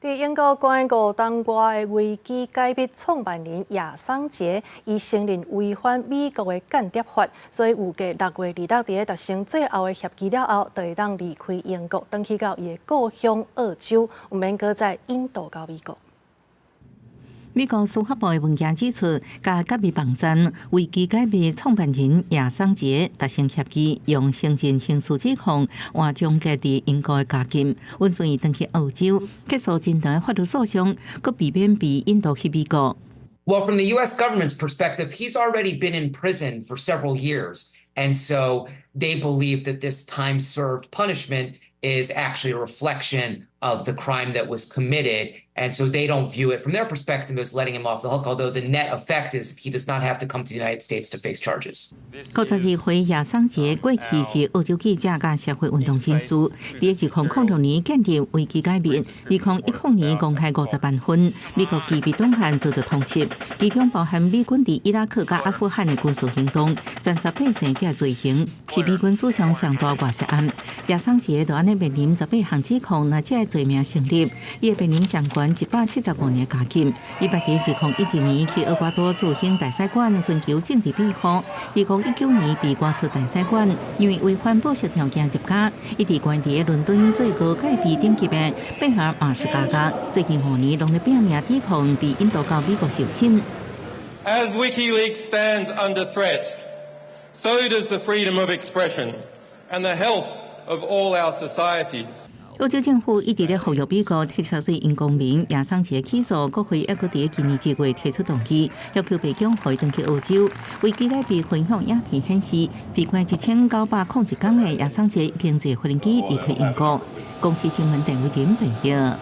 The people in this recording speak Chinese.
在英国关五当国的维基解密创办人叶桑杰，伊承认违反美国的间谍法，所以预计6月26日达成最后的协议了后，就会当离开英国，返去到伊的故乡澳洲，唔免搁在印度到美国。 美国司法部的文件指出，甲解密网站维基解密创办人叶桑杰达成协议，用行政刑事指控换终结伫英国的家境，允准伊返去澳洲，结束真长的法律诉讼，佮避免被引渡去美国。 Well, from the U.S. government's perspective, he's already been in prison for several years. And so they believe that this time served punishment is actually a reflection of the crime that was committed. And so they don't view it from their perspective as letting him off the hook, although the net effect is he does not have to come to the United States to face charges. 52岁叶桑杰过去是澳洲记者甲社会运动人士，伫2006年建立维基解密，2010年公开50万份美国机密档案遭到通缉，其中包含美军伫伊拉克甲阿富汗的军事行动，斩杀百姓这罪行是美军史上上大外泄案。叶桑杰就安尼面临18项指控，若这罪名成立，伊会面临上悬175年加禁。伊捌伫2011年去厄瓜多自行大使馆寻求政治庇护，2019年被赶出大使馆，因为违反保释条件入境。伊伫关伫伦敦最高戒备等级的贝尔马斯加加，最近5年拢咧拼命抵抗被引渡到美国受审。As WikiLeaks stands under threat, so does the freedom of expression and the health of all our societies. 澳洲政府一直咧呼吁美国撤销对因公民叶桑杰起诉，国会还伫今年1月提出动议，要求北京回转去澳洲。维基解密分享影片显示，被关1901天的叶桑杰已经坐飞机离开英国。公司新闻电视台报道。